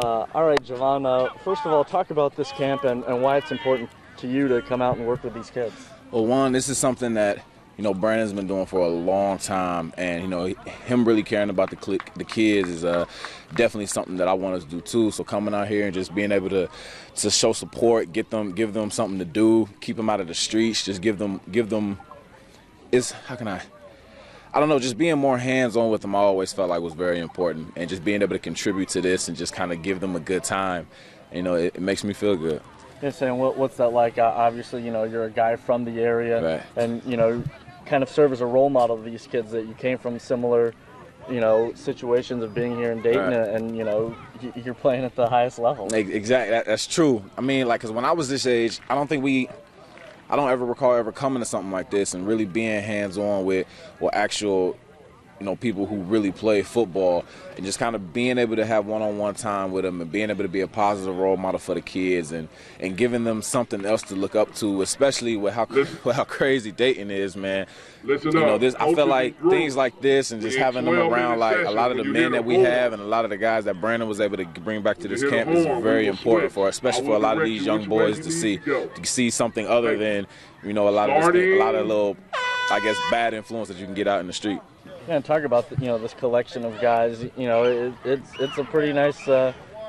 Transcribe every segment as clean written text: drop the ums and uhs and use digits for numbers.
All right, Javon, first of all, talk about this camp and why it's important to you to come out and work with these kids. Well, one, this is something that, Brandon's been doing for a long time, and, him really caring about the kids is definitely something that I want us to do too. So coming out here and just being able to show support, give them something to do, keep them out of the streets, just give them I don't know, just being more hands-on with them I always felt like was very important, and just being able to contribute to this and just kind of give them a good time, it makes me feel good. You're saying, what's that like? Obviously, you're a guy from the area, right, and, kind of serve as a role model to these kids that you came from similar, situations of being here in Dayton, right, and, you're playing at the highest level. Exactly, that's true. I mean, because when I was this age, I don't ever recall ever coming to something like this and really being hands-on with actual, people who really play football, and just kind of being able to have one-on-one time with them and being able to be a positive role model for the kids and giving them something else to look up to, especially with how crazy Dayton is, man. I feel like things like this and just having them around, like a lot of the men that we have and a lot of the guys that Brandon was able to bring back to this camp is very important for, especially for a lot of these young boys to see something other than, a lot of little, I guess, bad influence that you can get out in the street. Yeah, and talk about this collection of guys. It's a pretty nice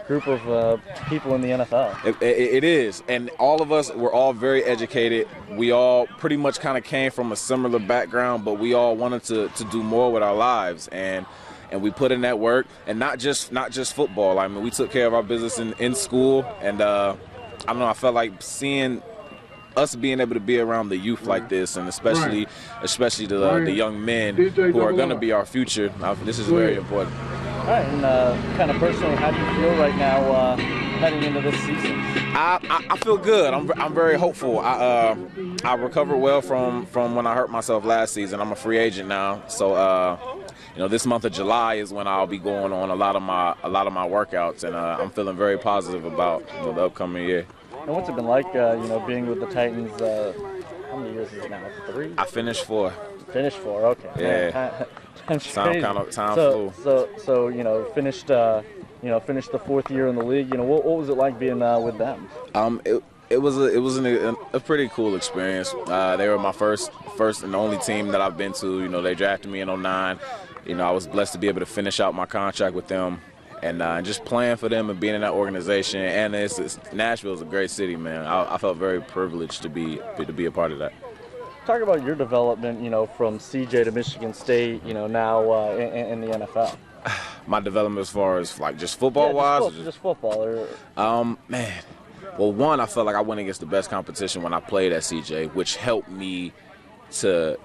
group of people in the NFL. It is, and all of us, we're all very educated. We all pretty much kind of came from a similar background, but we all wanted to do more with our lives, and we put in that work, and not just football. I mean, we took care of our business in school, and I don't know, I felt like seeing us being able to be around the youth like this, and especially the young men who are going to be our future, this is very important. All right, and kind of personally, how do you feel right now heading into this season? I feel good. I'm very hopeful. I recovered well from when I hurt myself last season. I'm a free agent now, so this month of July is when I'll be going on a lot of my workouts, and I'm feeling very positive about the upcoming year. And what's it been like, being with the Titans? How many years is it now? 3? I finished 4. Finished 4. Okay. Yeah. Time flew. So finished the 4th year in the league. What was it like being with them? It was a pretty cool experience. They were my first and only team that I've been to. They drafted me in 2009. I was blessed to be able to finish out my contract with them. And just playing for them and being in that organization, and Nashville is a great city, man. I felt very privileged to be a part of that. Talk about your development, from CJ to Michigan State, now in the NFL. My development as far as like just football-wise? Just football. Man. Well, one, I felt like I went against the best competition when I played at CJ, which helped me to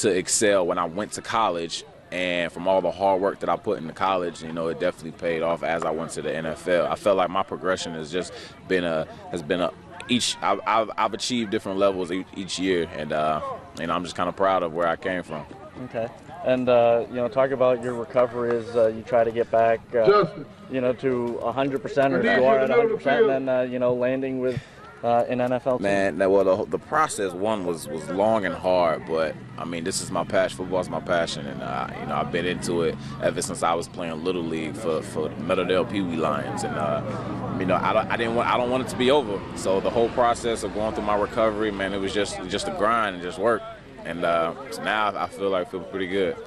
excel when I went to college. And from all the hard work that I put into college, it definitely paid off as I went to the NFL. I felt like my progression has just been I've achieved different levels each year, and I'm just kind of proud of where I came from. Okay, and talk about your recovery as you try to get back, to 100%, or if you are at 100%, and then landing with an NFL team. Man, well, the process was long and hard, but I mean, this is my passion. Football is my passion, and I've been into it ever since I was playing Little League for Meadowdale Pee Wee Lions, and I don't want it to be over. So the whole process of going through my recovery, man, it was just a grind and just work, and so now I feel pretty good.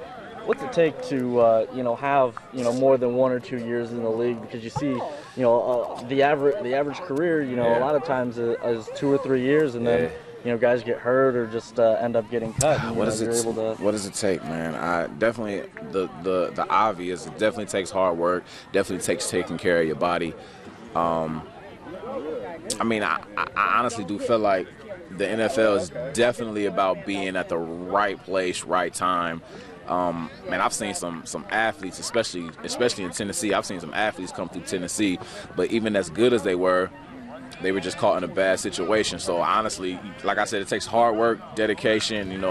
What's it take to have more than 1 or 2 years in the league? Because you see, the average career, a lot of times is 2 or 3 years, and then guys get hurt or just end up getting cut. And, what does it take, man? Definitely the obvious. It definitely takes hard work. Definitely takes taking care of your body. I honestly do feel like the NFL is definitely about being at the right place, right time. Man, I've seen some athletes, especially in Tennessee. I've seen some athletes come through Tennessee, but even as good as they were just caught in a bad situation. So honestly, like I said, it takes hard work, dedication, and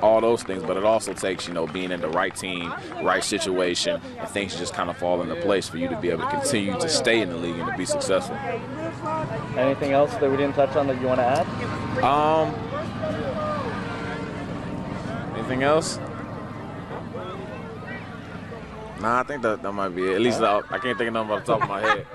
all those things. But it also takes, being in the right team, right situation, and things just kind of fall into place for you to be able to continue to stay in the league and to be successful. Anything else that we didn't touch on that you want to add? Anything else? Nah, I think that might be it. At least I can't think of nothing off the top of my head.